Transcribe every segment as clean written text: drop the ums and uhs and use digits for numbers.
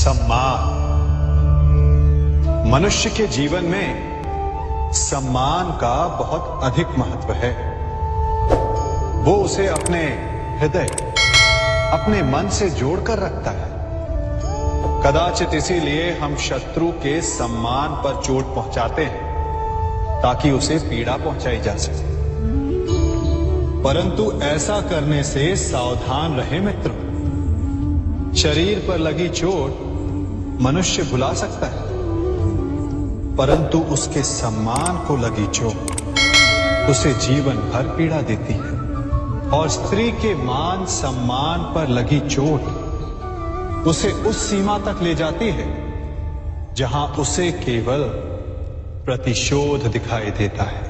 सम्मान। मनुष्य के जीवन में सम्मान का बहुत अधिक महत्व है। वो उसे अपने हृदय, अपने मन से जोड़कर रखता है। कदाचित इसीलिए हम शत्रु के सम्मान पर चोट पहुंचाते हैं ताकि उसे पीड़ा पहुंचाई जा सके। परंतु ऐसा करने से सावधान रहे मित्रों। शरीर पर लगी चोट मनुष्य भुला सकता है, परंतु उसके सम्मान को लगी चोट उसे जीवन भर पीड़ा देती है। और स्त्री के मान सम्मान पर लगी चोट उसे उस सीमा तक ले जाती है जहां उसे केवल प्रतिशोध दिखाई देता है।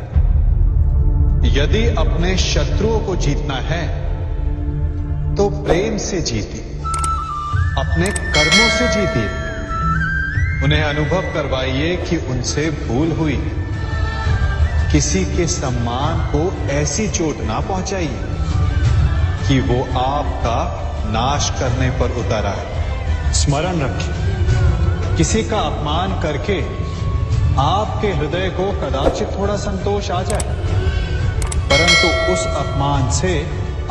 यदि अपने शत्रुओं को जीतना है तो प्रेम से जीतिए, अपने कर्मों से जीतिए। उन्हें अनुभव करवाइए कि उनसे भूल हुई। किसी के सम्मान को ऐसी चोट ना पहुंचाइए कि वो आपका नाश करने पर उतर आए। स्मरण रखिए, किसी का अपमान करके आपके हृदय को कदाचित थोड़ा संतोष आ जाए, परंतु उस अपमान से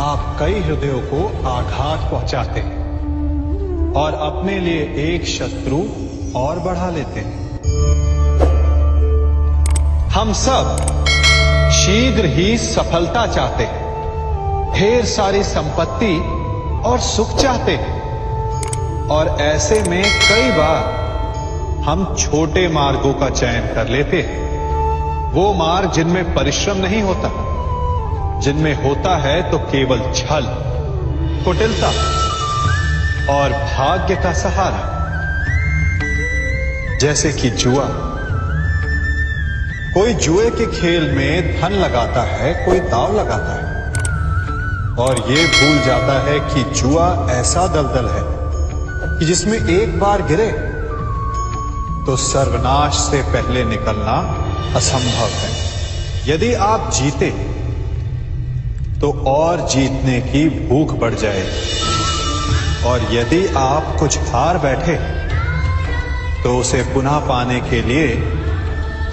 आप कई हृदयों को आघात पहुंचाते हैं और अपने लिए एक शत्रु और बढ़ा लेते हैं। हम सब शीघ्र ही सफलता चाहते हैं, ढेर सारी संपत्ति और सुख चाहते हैं, और ऐसे में कई बार हम छोटे मार्गों का चयन कर लेते हैं। वो मार्ग जिनमें परिश्रम नहीं होता, जिनमें होता है तो केवल छल, कुटिलता और भाग्य का सहारा। जैसे कि जुआ। कोई जुए के खेल में धन लगाता है, कोई दांव लगाता है और ये भूल जाता है कि जुआ ऐसा दलदल है कि जिसमें एक बार गिरे तो सर्वनाश से पहले निकलना असंभव है। यदि आप जीते तो और जीतने की भूख बढ़ जाएगी, और यदि आप कुछ हार बैठे तो उसे पुनः पाने के लिए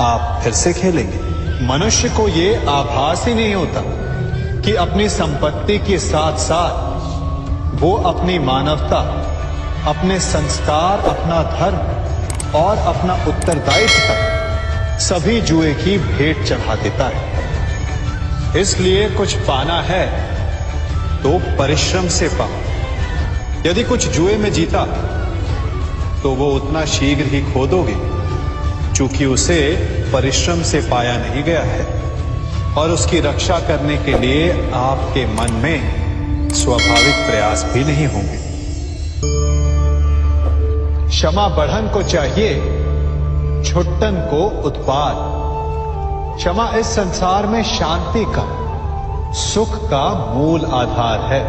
आप फिर से खेलेंगे। मनुष्य को ये आभास ही नहीं होता कि अपनी संपत्ति के साथ साथ वो अपनी मानवता, अपने संस्कार, अपना धर्म और अपना उत्तरदायित्व सभी जुए की भेंट चढ़ा देता है। इसलिए कुछ पाना है तो परिश्रम से पाओ। यदि कुछ जुए में जीता तो वो उतना शीघ्र ही खो दोगे, चूंकि उसे परिश्रम से पाया नहीं गया है, और उसकी रक्षा करने के लिए आपके मन में स्वाभाविक प्रयास भी नहीं होंगे। क्षमा बढ़न को चाहिए, छुट्टन को उत्पाद। क्षमा इस संसार में शांति का, सुख का मूल आधार है।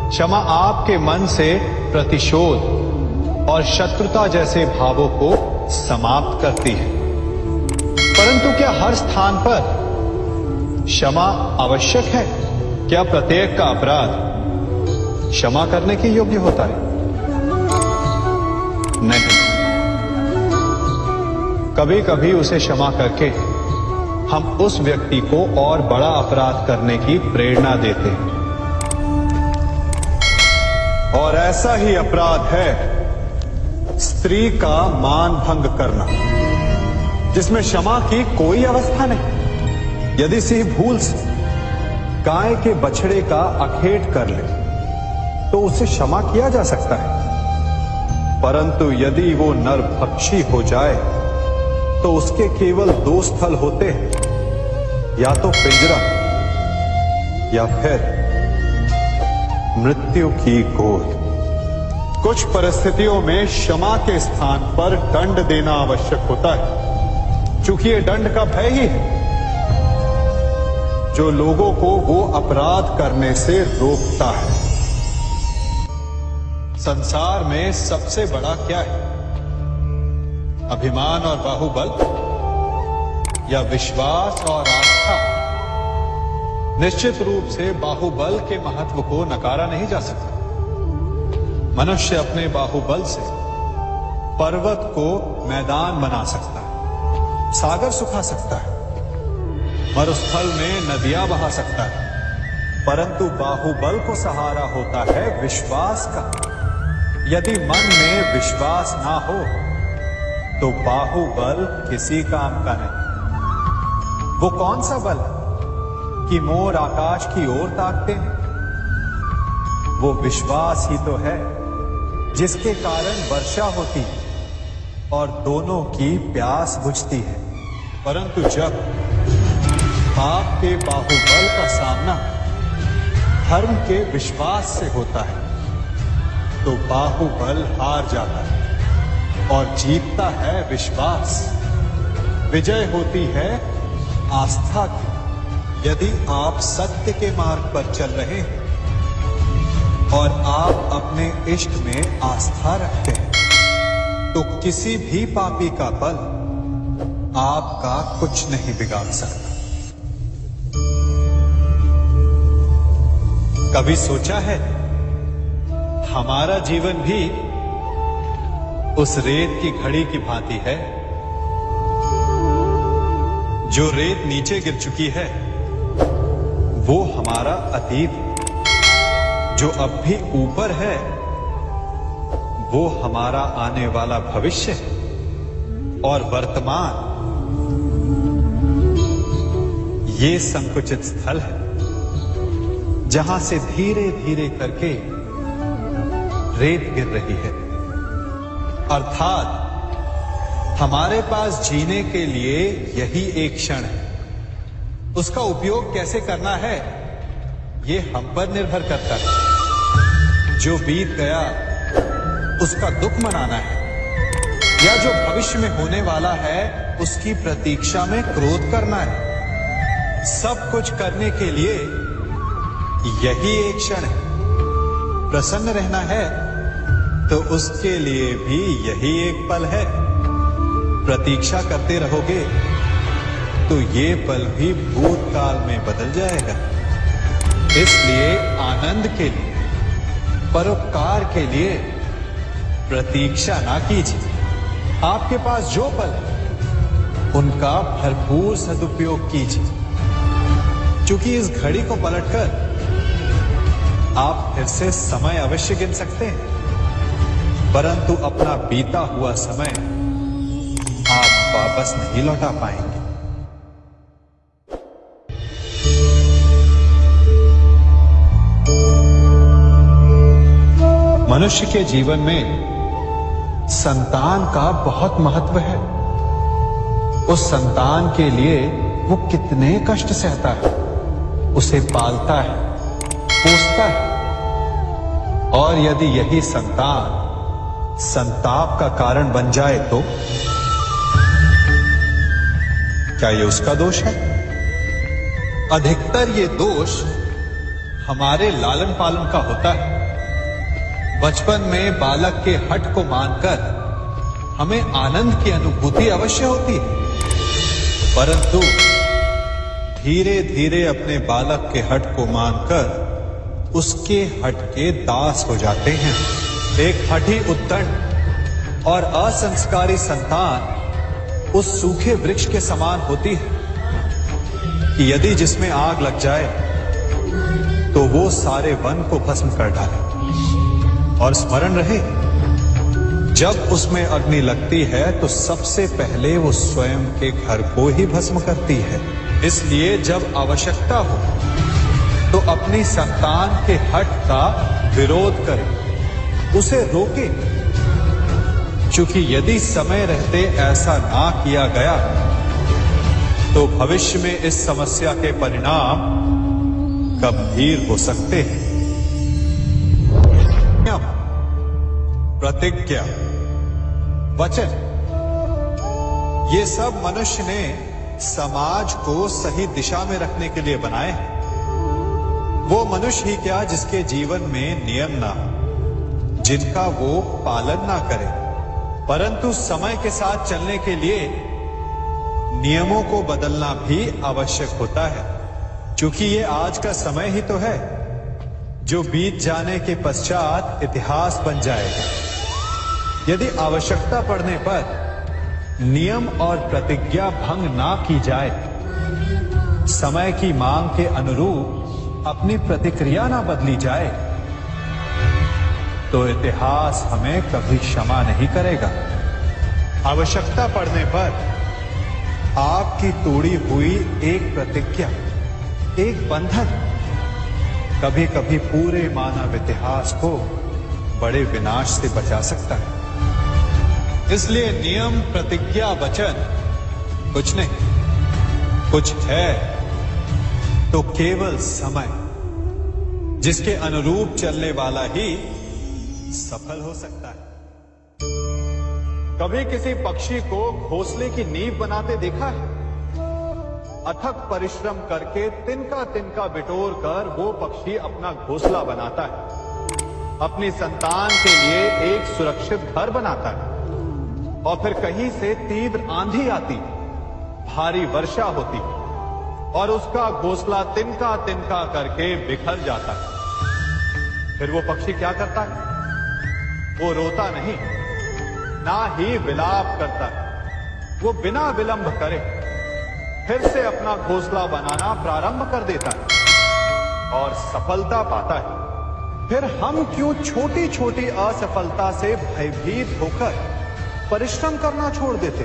क्षमा आपके मन से प्रतिशोध और शत्रुता जैसे भावों को समाप्त करती है। परंतु क्या हर स्थान पर क्षमा आवश्यक है? क्या प्रत्येक का अपराध क्षमा करने के योग्य होता है? नहीं। कभी कभी उसे क्षमा करके हम उस व्यक्ति को और बड़ा अपराध करने की प्रेरणा देते हैं, और ऐसा ही अपराध है स्त्री का मान भंग करना, जिसमें क्षमा की कोई अवस्था नहीं। यदि सिंह भूल से गाय के बछड़े का अखेट कर ले तो उसे क्षमा किया जा सकता है, परंतु यदि वो नरभक्षी हो जाए तो उसके केवल दो स्थल होते हैं, या तो पिंजरा या फिर मृत्यु की गोद। कुछ परिस्थितियों में क्षमा के स्थान पर दंड देना आवश्यक होता है, चूंकि ये दंड का भय ही है जो लोगों को वो अपराध करने से रोकता है। संसार में सबसे बड़ा क्या है? अभिमान और बाहुबल, या विश्वास और आस्था? निश्चित रूप से बाहुबल के महत्व को नकारा नहीं जा सकता। मनुष्य अपने बाहुबल से पर्वत को मैदान बना सकता है, सागर सुखा सकता है, मरुस्थल में नदियां बहा सकता है, परंतु बाहुबल को सहारा होता है विश्वास का। यदि मन में विश्वास ना हो तो बाहुबल किसी काम का नहीं। वो कौन सा बल है कि मोर आकाश की ओर ताकते हैं? वो विश्वास ही तो है जिसके कारण वर्षा होती है और दोनों की प्यास बुझती है। परंतु जब आपके बाहुबल का सामना धर्म के विश्वास से होता है तो बाहुबल हार जाता है और जीतता है विश्वास। विजय होती है आस्था की। यदि आप सत्य के मार्ग पर चल रहे हैं और आप अपने इष्ट में आस्था रखते हैं तो किसी भी पापी का बल आपका कुछ नहीं बिगाड़ सकता। कभी सोचा है हमारा जीवन भी उस रेत की घड़ी की भांति है? जो रेत नीचे गिर चुकी है वो हमारा अतीत, जो अब भी ऊपर है वो हमारा आने वाला भविष्य है, और वर्तमान ये संकुचित स्थल है जहां से धीरे धीरे करके रेत गिर रही है। अर्थात हमारे पास जीने के लिए यही एक क्षण है। उसका उपयोग कैसे करना है ये हम पर निर्भर करता है। जो बीत गया उसका दुख मनाना है या जो भविष्य में होने वाला है उसकी प्रतीक्षा में क्रोध करना है। सब कुछ करने के लिए यही एक क्षण है। प्रसन्न रहना है तो उसके लिए भी यही एक पल है। प्रतीक्षा करते रहोगे तो ये पल भी भूतकाल में बदल जाएगा। इसलिए आनंद के लिए, परोपकार के लिए प्रतीक्षा ना कीजिए। आपके पास जो पल है उनका भरपूर सदुपयोग कीजिए, क्योंकि इस घड़ी को पलटकर आप फिर से समय अवश्य गिन सकते हैं, परंतु अपना बीता हुआ समय आप वापस नहीं लौटा पाएंगे। मनुष्य के जीवन में संतान का बहुत महत्व है। उस संतान के लिए वो कितने कष्ट सहता है, उसे पालता है, पोसता है, और यदि यही संतान संताप का कारण बन जाए तो क्या ये उसका दोष है? अधिकतर ये दोष हमारे लालन पालन का होता है। बचपन में बालक के हठ को मानकर हमें आनंद की अनुभूति अवश्य होती है, परंतु धीरे धीरे अपने बालक के हठ को मानकर उसके हठ के दास हो जाते हैं। एक हठी उद्दंड और असंस्कारी संतान उस सूखे वृक्ष के समान होती है कि यदि जिसमें आग लग जाए तो वो सारे वन को भस्म कर डाले। और स्मरण रहे, जब उसमें अग्नि लगती है तो सबसे पहले वो स्वयं के घर को ही भस्म करती है। इसलिए जब आवश्यकता हो तो अपनी संतान के हठ का विरोध करें, उसे रोके, क्योंकि यदि समय रहते ऐसा ना किया गया तो भविष्य में इस समस्या के परिणाम गंभीर हो सकते हैं। प्रतिज्ञा, वचन, ये सब मनुष्य ने समाज को सही दिशा में रखने के लिए बनाए हैं। वो मनुष्य ही क्या जिसके जीवन में नियम ना हो, जिनका वो पालन ना करे, परंतु समय के साथ चलने के लिए नियमों को बदलना भी आवश्यक होता है, क्योंकि ये आज का समय ही तो है जो बीत जाने के पश्चात इतिहास बन जाएगा। यदि आवश्यकता पड़ने पर नियम और प्रतिज्ञा भंग ना की जाए, समय की मांग के अनुरूप अपनी प्रतिक्रिया ना बदली जाए, तो इतिहास हमें कभी क्षमा नहीं करेगा। आवश्यकता पड़ने पर आपकी तोड़ी हुई एक प्रतिज्ञा, एक बंधन कभी कभी पूरे मानव इतिहास को बड़े विनाश से बचा सकता है। इसलिए नियम, प्रतिज्ञा, वचन कुछ नहीं, कुछ है तो केवल समय, जिसके अनुरूप चलने वाला ही सफल हो सकता है। कभी किसी पक्षी को घोंसले की नींव बनाते देखा है? अथक परिश्रम करके तिनका तिनका बिटोर कर वो पक्षी अपना घोंसला बनाता है, अपनी संतान के लिए एक सुरक्षित घर बनाता है। और फिर कहीं से तीव्र आंधी आती, भारी वर्षा होती और उसका घोंसला तिनका तिनका करके बिखर जाता है। फिर वो पक्षी क्या करता है? वो रोता नहीं, ना ही विलाप करता है। वो बिना विलंब करे फिर से अपना घोंसला बनाना प्रारंभ कर देता है और सफलता पाता है। फिर हम क्यों छोटी छोटी असफलता से भयभीत होकर परिश्रम करना छोड़ देते?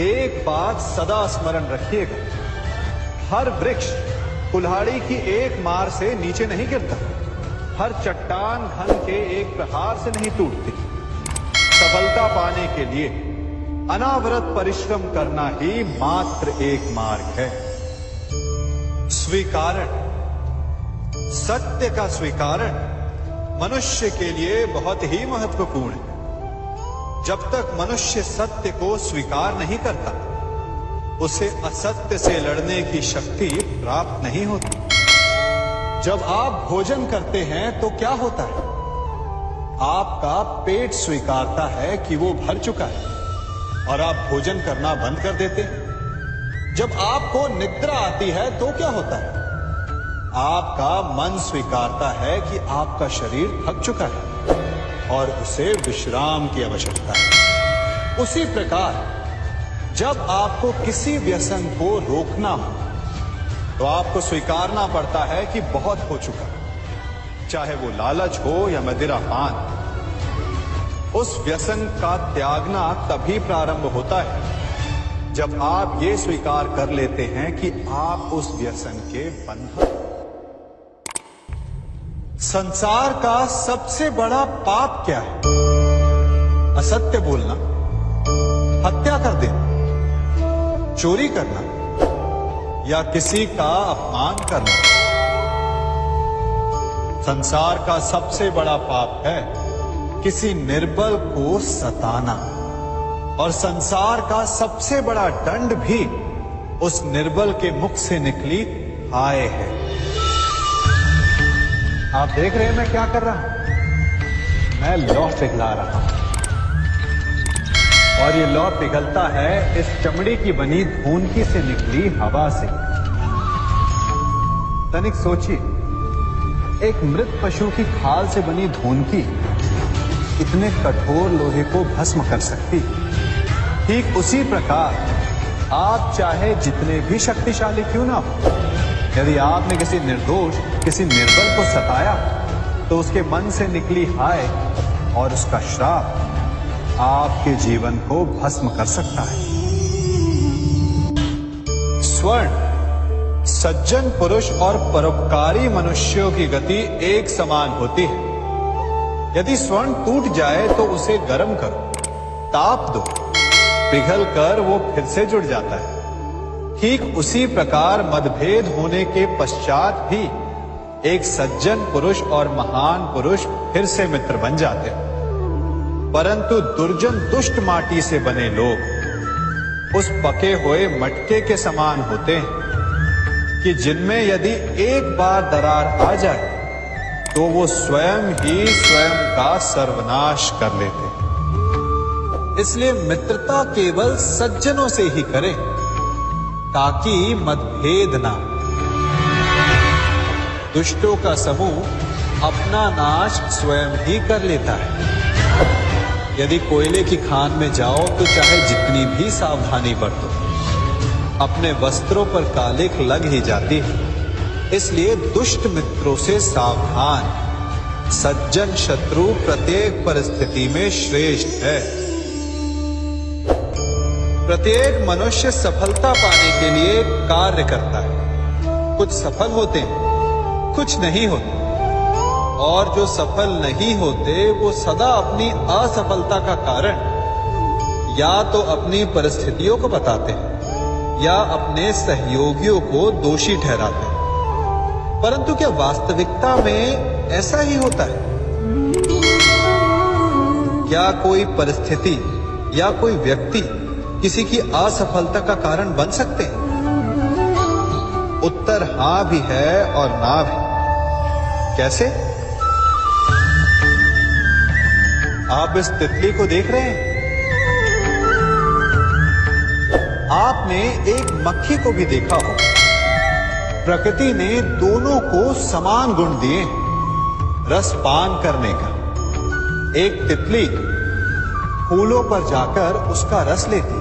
एक बात सदा स्मरण रखिएगा, हर वृक्ष कुल्हाड़ी की एक मार से नीचे नहीं गिरता, हर चट्टान घन के एक प्रहार से नहीं टूटती। सफलता पाने के लिए अनावरत परिश्रम करना ही मात्र एक मार्ग है। स्वीकारण, सत्य का स्वीकारण मनुष्य के लिए बहुत ही महत्वपूर्ण है। जब तक मनुष्य सत्य को स्वीकार नहीं करता, उसे असत्य से लड़ने की शक्ति प्राप्त नहीं होती। जब आप भोजन करते हैं तो क्या होता है? आपका पेट स्वीकारता है कि वो भर चुका है और आप भोजन करना बंद कर देते हैं। जब आपको निद्रा आती है तो क्या होता है? आपका मन स्वीकारता है कि आपका शरीर थक चुका है और उसे विश्राम की आवश्यकता है। उसी प्रकार जब आपको किसी व्यसन को रोकना हो तो आपको स्वीकारना पड़ता है कि बहुत हो चुका, चाहे वो लालच हो या मदिरा पान। उस व्यसन का त्यागना तभी प्रारंभ होता है जब आप ये स्वीकार कर लेते हैं कि आप उस व्यसन के बंधन। संसार का सबसे बड़ा पाप क्या है? असत्य बोलना, हत्या कर देना, चोरी करना या किसी का अपमान करना। संसार का सबसे बड़ा पाप है किसी निर्बल को सताना, और संसार का सबसे बड़ा दंड भी उस निर्बल के मुख से निकली हाय है। आप देख रहे हैं मैं क्या कर रहा हूं? मैं लौ पिघला रहा हूं, और ये लौ पिघलता है इस चमड़ी की बनी धूनकी से निकली हवा से। तनिक सोचिए, एक मृत पशु की खाल से बनी धूनकी इतने कठोर लोहे को भस्म कर सकती। ठीक उसी प्रकार आप चाहे जितने भी शक्तिशाली क्यों ना हो, यदि आपने किसी निर्दोष, किसी निर्बल को सताया तो उसके मन से निकली हाय और उसका श्राप आपके जीवन को भस्म कर सकता है। स्वर्ण, सज्जन पुरुष और परोपकारी मनुष्यों की गति एक समान होती है। यदि स्वर्ण टूट जाए तो उसे गर्म करो, ताप दो, पिघल कर वो फिर से जुड़ जाता है। ठीक उसी प्रकार मतभेद होने के पश्चात भी एक सज्जन पुरुष और महान पुरुष फिर से मित्र बन जाते हैं। परंतु दुर्जन दुष्ट माटी से बने लोग उस पके हुए मटके के समान होते हैं कि जिनमें यदि एक बार दरार आ जाए तो वो स्वयं ही स्वयं का सर्वनाश कर लेते हैं। इसलिए मित्रता केवल सज्जनों से ही करें ताकि मतभेद ना। दुष्टों का समूह अपना नाश स्वयं ही कर लेता है। यदि कोयले की खान में जाओ तो चाहे जितनी भी सावधानी बरतो, अपने वस्त्रों पर कालिख लग ही जाती है। इसलिए दुष्ट मित्रों से सावधान, सज्जन शत्रु प्रत्येक परिस्थिति में श्रेष्ठ है। प्रत्येक मनुष्य सफलता पाने के लिए कार्य करता है। कुछ सफल होते हैं, कुछ नहीं होते, और जो सफल नहीं होते वो सदा अपनी असफलता का कारण या तो अपनी परिस्थितियों को बताते हैं या अपने सहयोगियों को दोषी ठहराते हैं। परंतु क्या वास्तविकता में ऐसा ही होता है? क्या कोई परिस्थिति या कोई व्यक्ति किसी की असफलता का कारण बन सकते हैं? उत्तर हां भी है और ना भी। कैसे? आप इस तितली को देख रहे हैं? आपने एक मक्खी को भी देखा हो। प्रकृति ने दोनों को समान गुण दिए, रस पान करने का। एक तितली फूलों पर जाकर उसका रस लेती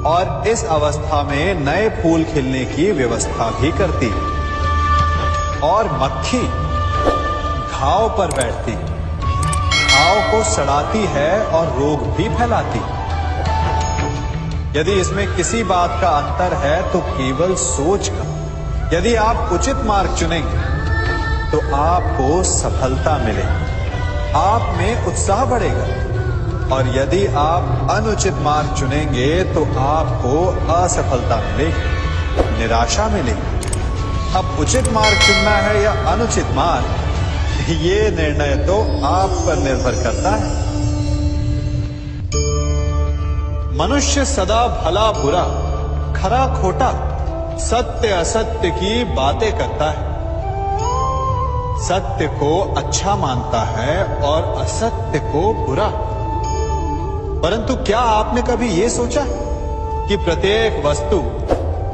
और इस अवस्था में नए फूल खिलने की व्यवस्था भी करती है। और मक्खी घाव पर बैठती है, घाव को सड़ाती है और रोग भी फैलाती है। यदि इसमें किसी बात का अंतर है तो केवल सोच का। यदि आप उचित मार्ग चुनेंगे तो आपको सफलता मिलेगी, आप में उत्साह बढ़ेगा। और यदि आप अनुचित मार्ग चुनेंगे तो आपको असफलता मिलेगी, निराशा मिलेगी। अब उचित मार्ग चुनना है या अनुचित मार्ग, ये निर्णय तो आप पर निर्भर करता है। मनुष्य सदा भला बुरा, खरा खोटा, सत्य असत्य की बातें करता है। सत्य को अच्छा मानता है और असत्य को बुरा। परंतु क्या आपने कभी यह सोचा कि प्रत्येक वस्तु,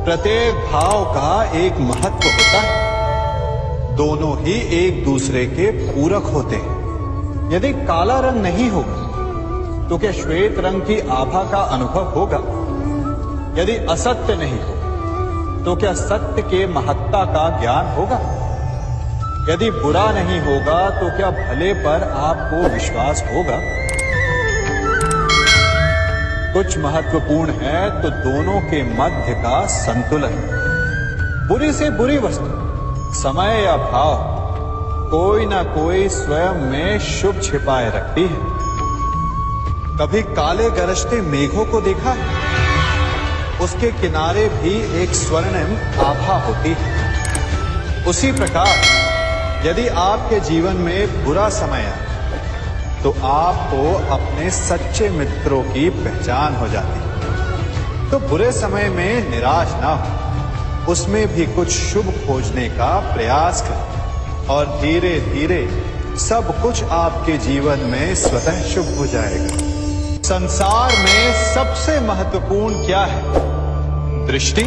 प्रत्येक भाव का एक महत्व होता है? दोनों ही एक दूसरे के पूरक होते हैं। यदि काला रंग नहीं होगा तो क्या श्वेत रंग की आभा का अनुभव होगा? यदि असत्य नहीं होगा तो क्या सत्य के महत्ता का ज्ञान होगा? यदि बुरा नहीं होगा तो क्या भले पर आपको विश्वास होगा? कुछ महत्वपूर्ण है तो दोनों के मध्य का संतुलन। बुरी से बुरी वस्तु, समय या भाव, कोई ना कोई स्वयं में शुभ छिपाए रखती है। कभी काले गरजते मेघों को देखा है? उसके किनारे भी एक स्वर्णिम आभा होती है। उसी प्रकार यदि आपके जीवन में बुरा समय आए तो आपको अपने सच्चे मित्रों की पहचान हो जाती है। तो बुरे समय में निराश ना हो, उसमें भी कुछ शुभ खोजने का प्रयास करें और धीरे धीरे सब कुछ आपके जीवन में स्वतः शुभ हो जाएगा। संसार में सबसे महत्वपूर्ण क्या है? दृष्टि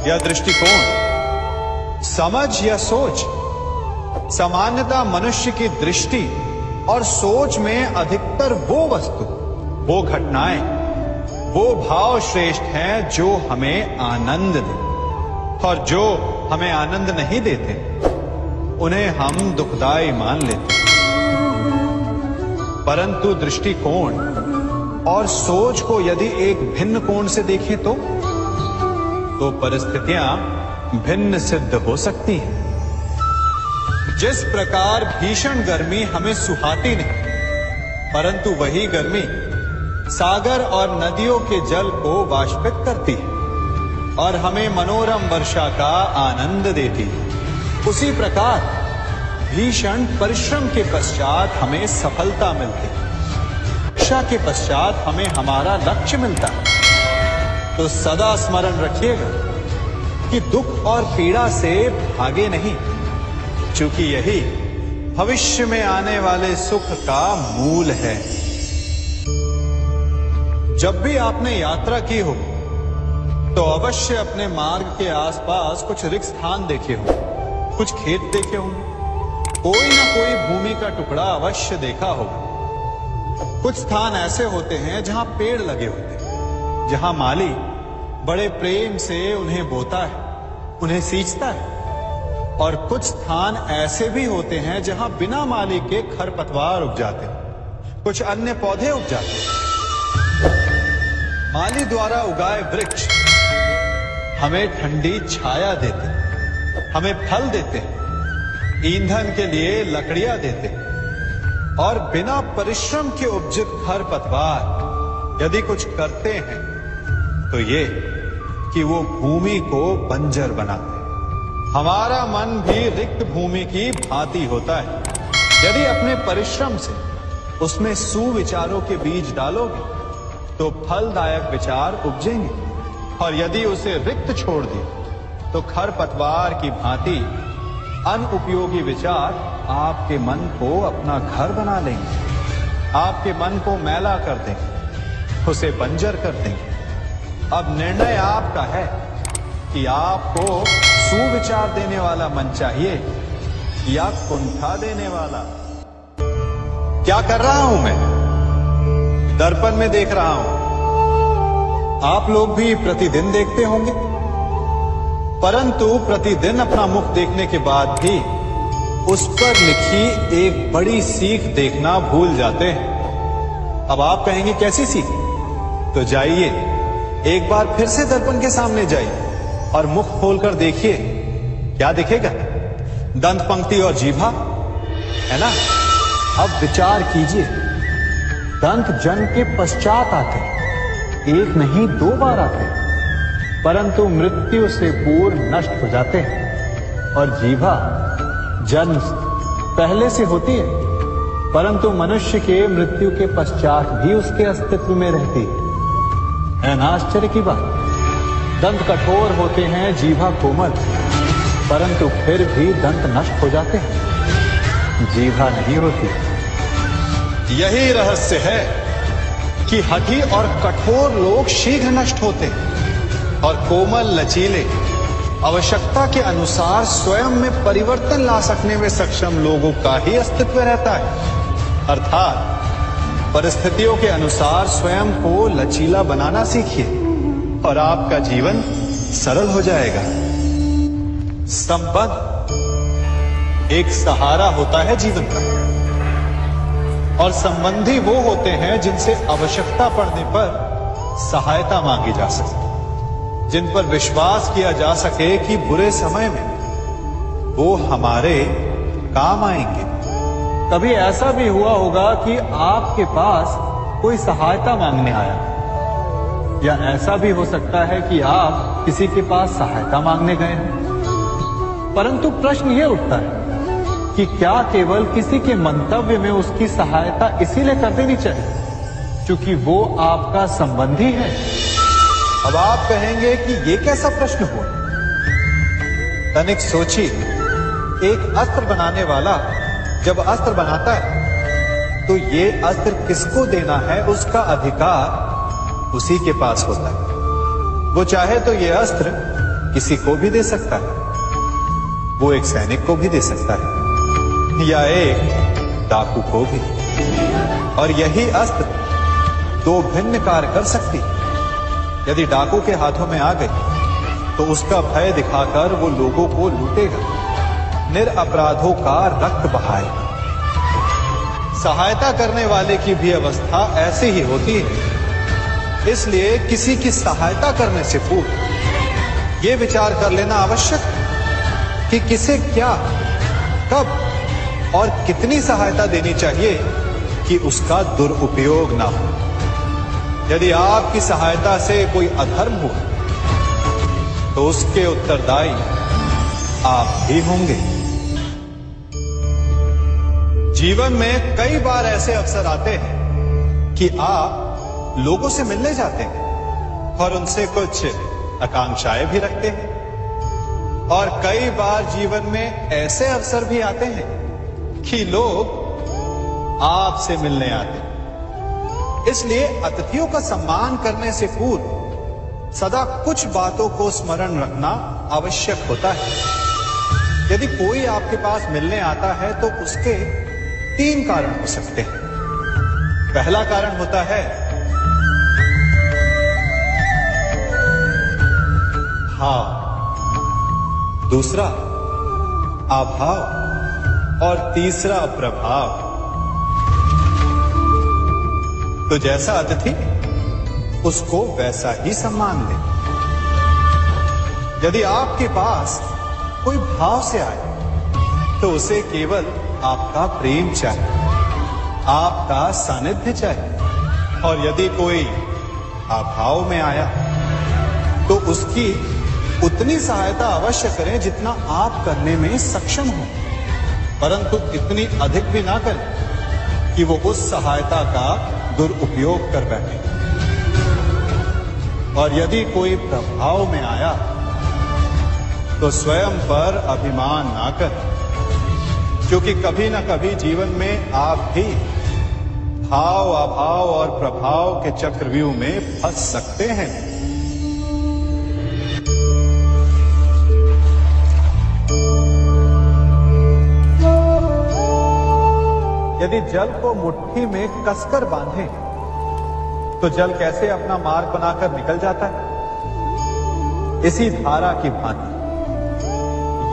या दृष्टिकोण, समझ या सोच? सामान्यतः मनुष्य की दृष्टि और सोच में अधिकतर वो वस्तु, वो घटनाएं, वो भाव श्रेष्ठ हैं जो हमें आनंद दें, और जो हमें आनंद नहीं देते उन्हें हम दुखदाई मान लेते। परंतु दृष्टिकोण और सोच को यदि एक भिन्न कोण से देखें तो परिस्थितियां भिन्न सिद्ध हो सकती हैं। जिस प्रकार भीषण गर्मी हमें सुहाती नहीं, परंतु वही गर्मी सागर और नदियों के जल को वाष्पित करती है और हमें मनोरम वर्षा का आनंद देती है, उसी प्रकार भीषण परिश्रम के पश्चात हमें सफलता मिलती है, इच्छा के पश्चात हमें हमारा लक्ष्य मिलता है। तो सदा स्मरण रखिएगा कि दुख और पीड़ा से भागे नहीं, क्योंकि यही भविष्य में आने वाले सुख का मूल है। जब भी आपने यात्रा की हो तो अवश्य अपने मार्ग के आसपास कुछ रिक्त स्थान देखे हो, कुछ खेत देखे होंगे, कोई ना कोई भूमि का टुकड़ा अवश्य देखा होगा। कुछ स्थान ऐसे होते हैं जहां पेड़ लगे होते हैं, जहां माली बड़े प्रेम से उन्हें बोता है, उन्हें सींचता है। और कुछ स्थान ऐसे भी होते हैं जहां बिना माली के खरपतवार उग जाते हैं, कुछ अन्य पौधे उग जाते हैं। माली द्वारा उगाए वृक्ष हमें ठंडी छाया देते हैं, हमें फल देते हैं, ईंधन के लिए लकड़ियां देते हैं। और बिना परिश्रम के उपजित खरपतवार यदि कुछ करते हैं तो ये कि वो भूमि को बंजर बनाते हैं। हमारा मन भी रिक्त भूमि की भांति होता है। यदि अपने परिश्रम से उसमें सुविचारों के बीज डालोगे तो फलदायक विचार उपजेंगे, और यदि उसे रिक्त छोड़ दिया तो खरपतवार की भांति अनुपयोगी विचार आपके मन को अपना घर बना लेंगे, आपके मन को मैला कर देंगे, उसे बंजर कर देंगे। अब निर्णय आपका है कि आपको सुविचार देने वाला मन चाहिए या कुंठा देने वाला। क्या कर रहा हूं मैं? दर्पण में देख रहा हूं। आप लोग भी प्रतिदिन देखते होंगे, परंतु प्रतिदिन अपना मुख देखने के बाद भी उस पर लिखी एक बड़ी सीख देखना भूल जाते हैं। अब आप कहेंगे कैसी सीख? तो जाइए एक बार फिर से दर्पण के सामने जाइए और मुख खोलकर देखिए, क्या दिखेगा? दंत पंक्ति और जीभा, है ना? अब विचार कीजिए, दंत जन्म के पश्चात आते, एक नहीं 2 बार आते, परंतु मृत्यु से पूर्व नष्ट हो जाते हैं। और जीभा जन्म पहले से होती है, परंतु मनुष्य के मृत्यु के पश्चात भी उसके अस्तित्व में रहती है ना? आश्चर्य की बात। दंत कठोर होते हैं, जीभा कोमल, परंतु फिर भी दंत नष्ट हो जाते हैं, जीभा नहीं होती। यही रहस्य है कि हठी और कठोर लोग शीघ्र नष्ट होते हैं और कोमल लचीले आवश्यकता के अनुसार स्वयं में परिवर्तन ला सकने में सक्षम लोगों का ही अस्तित्व रहता है। अर्थात परिस्थितियों के अनुसार स्वयं को लचीला बनाना सीखिए और आपका जीवन सरल हो जाएगा। संबंध एक सहारा होता है जीवन का, और संबंधी वो होते हैं जिनसे आवश्यकता पड़ने पर सहायता मांगी जा सके, जिन पर विश्वास किया जा सके कि बुरे समय में वो हमारे काम आएंगे। कभी ऐसा भी हुआ होगा कि आपके पास कोई सहायता मांगने आया, या ऐसा भी हो सकता है कि आप किसी के पास सहायता मांगने गए हैं। परंतु प्रश्न यह उठता है कि क्या केवल किसी के मंतव्य में उसकी सहायता इसीलिए कर देनी चाहिए क्योंकि वो आपका संबंधी है? अब आप कहेंगे कि ये कैसा प्रश्न हुआ? तनिक सोचिए, एक अस्त्र बनाने वाला जब अस्त्र बनाता है तो ये अस्त्र किसको देना है उसका अधिकार उसी के पास होता है। वो चाहे तो ये अस्त्र किसी को भी दे सकता है, वो एक सैनिक को भी दे सकता है या एक डाकू को भी, और यही अस्त्र 2 भिन्न कार्य कर सकती है। यदि डाकू के हाथों में आ गई तो उसका भय दिखाकर वो लोगों को लूटेगा, निरपराधों का रक्त बहाएगा। सहायता करने वाले की भी अवस्था ऐसी ही होती है। इसलिए किसी की सहायता करने से पूर्व ये विचार कर लेना आवश्यक है कि किसे क्या, कब और कितनी सहायता देनी चाहिए कि उसका दुरुपयोग ना हो। यदि आपकी सहायता से कोई अधर्म हुआ तो उसके उत्तरदायी आप ही होंगे। जीवन में कई बार ऐसे अवसर आते हैं कि आप लोगों से मिलने जाते हैं और उनसे कुछ आकांक्षाएं भी रखते हैं, और कई बार जीवन में ऐसे अवसर भी आते हैं कि लोग आपसे मिलने आते हैं। इसलिए अतिथियों का सम्मान करने से पूर्व सदा कुछ बातों को स्मरण रखना आवश्यक होता है। यदि कोई आपके पास मिलने आता है तो उसके 3 कारण हो सकते हैं। पहला कारण होता है भाव, दूसरा अभाव और तीसरा प्रभाव। तो जैसा अतिथि उसको वैसा ही सम्मान दे। यदि आपके पास कोई भाव से आए तो उसे केवल आपका प्रेम चाहिए, आपका सानिध्य चाहिए। और यदि कोई अभाव में आया तो उसकी उतनी सहायता अवश्य करें जितना आप करने में सक्षम हो, परंतु इतनी अधिक भी ना करें कि वो उस सहायता का दुरुपयोग कर बैठे। और यदि कोई प्रभाव में आया तो स्वयं पर अभिमान ना करें, क्योंकि कभी ना कभी जीवन में आप भी भाव, अभाव और प्रभाव के चक्रव्यूह में फंस सकते हैं। यदि जल को मुट्ठी में कसकर बांधें तो जल कैसे अपना मार्ग बनाकर निकल जाता है? इसी धारा की भांति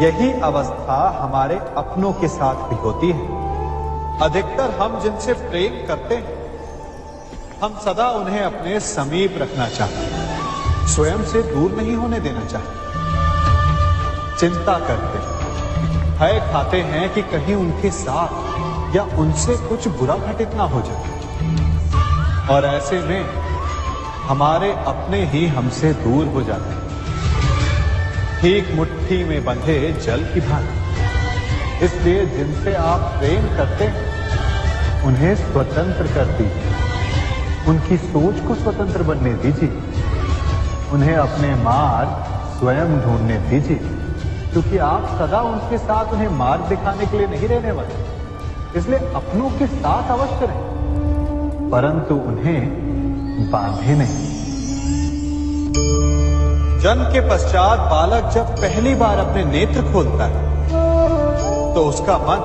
यही अवस्था हमारे अपनों के साथ भी होती है। अधिकतर हम जिनसे प्रेम करते हैं, हम सदा उन्हें अपने समीप रखना चाहते हैं, स्वयं से दूर नहीं होने देना चाहते। चिंता करते हैं, भय खाते हैं कि कहीं उनके साथ या उनसे कुछ बुरा घटित ना हो जाए। और ऐसे में हमारे अपने ही हमसे दूर हो जाते हैं, ठीक मुट्ठी में बंधे जल की भांति। इसलिए जिनसे आप प्रेम करते हैं उन्हें स्वतंत्र कर दीजिए, उनकी सोच को स्वतंत्र बनने दीजिए, उन्हें अपने मार्ग स्वयं ढूंढने दीजिए, क्योंकि आप सदा उनके साथ उन्हें मार्ग दिखाने के लिए नहीं रहने वाले। इसलिए अपनों के साथ अवश्य रहें, परंतु उन्हें बांधे नहीं। जन्म के पश्चात बालक जब पहली बार अपने नेत्र खोलता है तो उसका मन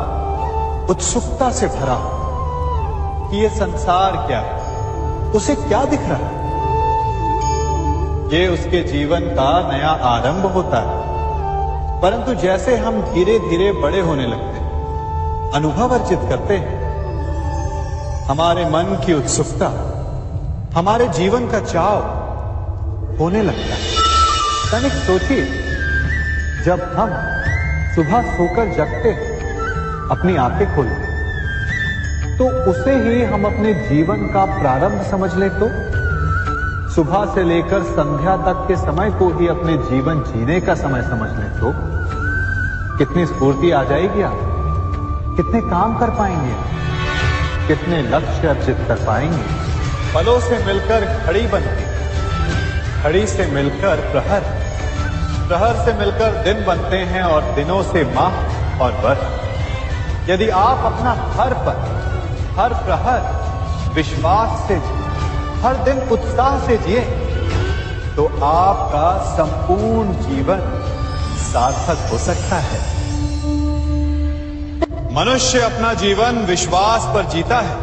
उत्सुकता से भरा हो कि ये संसार क्या है, उसे क्या दिख रहा है। ये उसके जीवन का नया आरंभ होता है। परंतु जैसे हम धीरे धीरे बड़े होने लगते हैं, अनुभव अर्जित करते हैं, हमारे मन की उत्सुकता, हमारे जीवन का चाव होने लगता है। तनिक सोचिए, जब हम सुबह सोकर जगते अपनी आंखें खोलते तो उसे ही हम अपने जीवन का प्रारंभ समझ ले तो सुबह से लेकर संध्या तक के समय को ही अपने जीवन जीने का समय समझ ले तो कितनी स्फूर्ति आ जाएगी। आप कितने काम कर पाएंगे, कितने लक्ष्य अर्जित कर पाएंगे। फलों से मिलकर घड़ी बनती, घड़ी से मिलकर प्रहर, प्रहर से मिलकर दिन बनते हैं और दिनों से माह और वर्ष। यदि आप अपना हर पल, हर प्रहर विश्वास से, हर दिन उत्साह से जिए तो आपका संपूर्ण जीवन सार्थक हो सकता है। मनुष्य अपना जीवन विश्वास पर जीता है,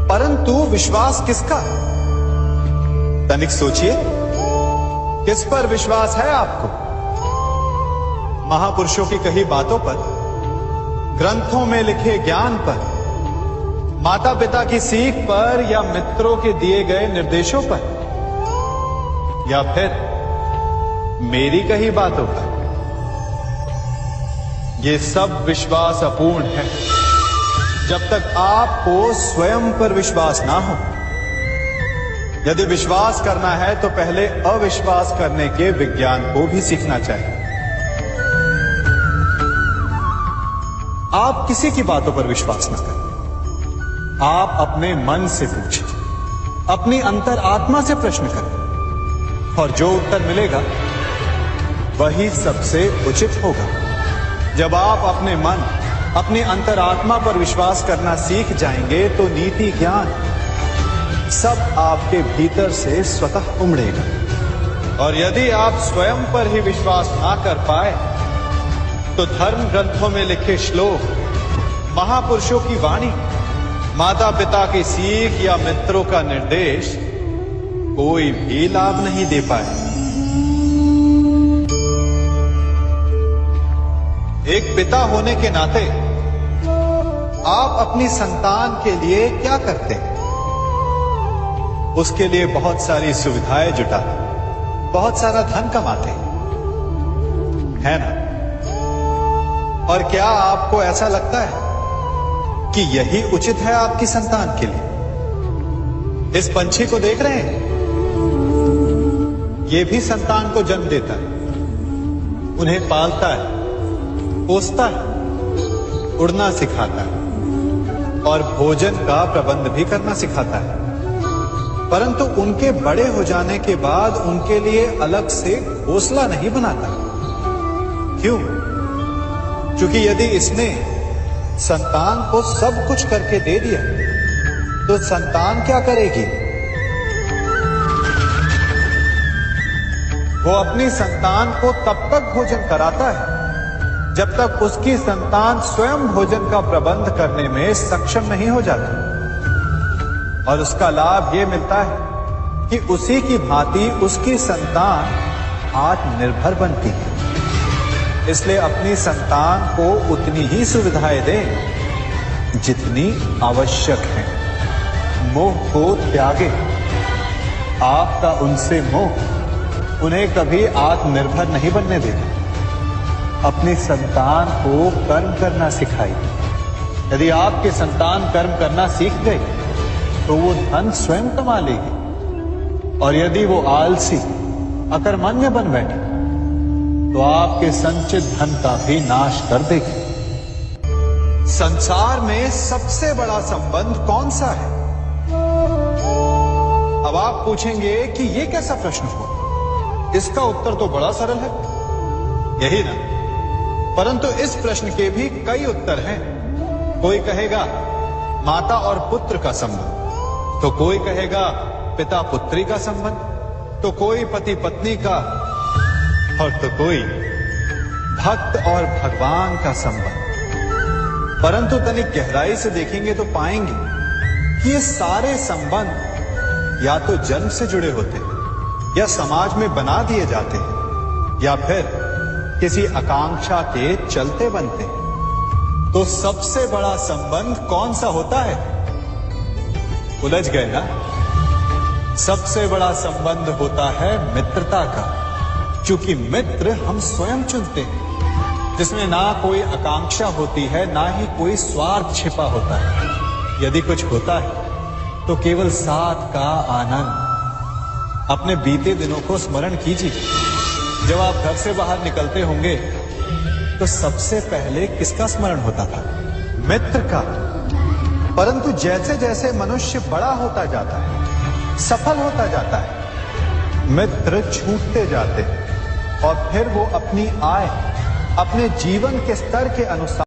परंतु विश्वास किसका? तनिक सोचिए, किस पर विश्वास है आपको? महापुरुषों की कही बातों पर, ग्रंथों में लिखे ज्ञान पर, माता पिता की सीख पर, या मित्रों के दिए गए निर्देशों पर, या फिर मेरी कही बातों पर? ये सब विश्वास अपूर्ण है जब तक आपको स्वयं पर विश्वास ना हो। यदि विश्वास करना है तो पहले अविश्वास करने के विज्ञान को भी सीखना चाहिए। आप किसी की बातों पर विश्वास न करें, आप अपने मन से पूछें, अपनी अंतर आत्मा से प्रश्न करें, और जो उत्तर मिलेगा वही सबसे उचित होगा। जब आप अपने मन, अपनी अंतरात्मा पर विश्वास करना सीख जाएंगे तो नीति, ज्ञान सब आपके भीतर से स्वतः उमड़ेगा। और यदि आप स्वयं पर ही विश्वास ना कर पाए तो धर्म ग्रंथों में लिखे श्लोक, महापुरुषों की वाणी माता पिता की सीख या मित्रों का निर्देश कोई भी लाभ नहीं दे पाए। एक पिता होने के नाते आप अपनी संतान के लिए क्या करते हैं? उसके लिए बहुत सारी सुविधाएं जुटाते, बहुत सारा धन कमाते है ना? और क्या आपको ऐसा लगता है कि यही उचित है आपकी संतान के लिए? इस पंछी को देख रहे हैं? ये भी संतान को जन्म देता है, उन्हें पालता है, पोसता है, उड़ना सिखाता है और भोजन का प्रबंध भी करना सिखाता है। परंतु उनके बड़े हो जाने के बाद उनके लिए अलग से घोंसला नहीं बनाता। क्यों? क्योंकि यदि इसने संतान को सब कुछ करके दे दिया तो संतान क्या करेगी? वो अपनी संतान को तब तक भोजन कराता है जब तक उसकी संतान स्वयं भोजन का प्रबंध करने में सक्षम नहीं हो जाती। और उसका लाभ यह मिलता है कि उसी की भांति उसकी संतान आत्मनिर्भर बनती है। इसलिए अपनी संतान को उतनी ही सुविधाएं दें जितनी आवश्यक है। मोह को त्यागे। आपका उनसे मोह उन्हें कभी आत्मनिर्भर नहीं बनने देगा। अपनी संतान को कर्म करना सिखाइए। यदि आपके संतान कर्म करना सीख गई तो वो धन स्वयं कमा लेगी। और यदि वो आलसी, अकर्मण्य बन बैठे तो आपके संचित धन का भी नाश कर देगी। संसार में सबसे बड़ा संबंध कौन सा है? अब आप पूछेंगे कि ये कैसा प्रश्न हुआ? इसका उत्तर तो बड़ा सरल है, यही ना? परंतु इस प्रश्न के भी कई उत्तर हैं। कोई कहेगा माता और पुत्र का संबंध, तो कोई कहेगा पिता पुत्री का संबंध, तो कोई पति पत्नी का, और तो कोई भक्त और भगवान का संबंध। परंतु तनिक गहराई से देखेंगे तो पाएंगे कि ये सारे संबंध या तो जन्म से जुड़े होते हैं, या समाज में बना दिए जाते हैं, या फिर किसी आकांक्षा के चलते बनते हैं। तो सबसे बड़ा संबंध कौन सा होता है? उलझ गए ना? सबसे बड़ा संबंध होता है मित्रता का, क्योंकि मित्र हम स्वयं चुनते हैं, जिसमें ना कोई आकांक्षा होती है, ना ही कोई स्वार्थ छिपा होता है। यदि कुछ होता है तो केवल साथ का आनंद। अपने बीते दिनों को स्मरण कीजिए। जब आप घर से बाहर निकलते होंगे तो सबसे पहले किसका स्मरण होता था? मित्र का। परंतु जैसे जैसे मनुष्य बड़ा होता जाता है, सफल होता जाता है, मित्र छूटते जाते हैं और फिर वो अपनी आय, अपने जीवन के स्तर के अनुसार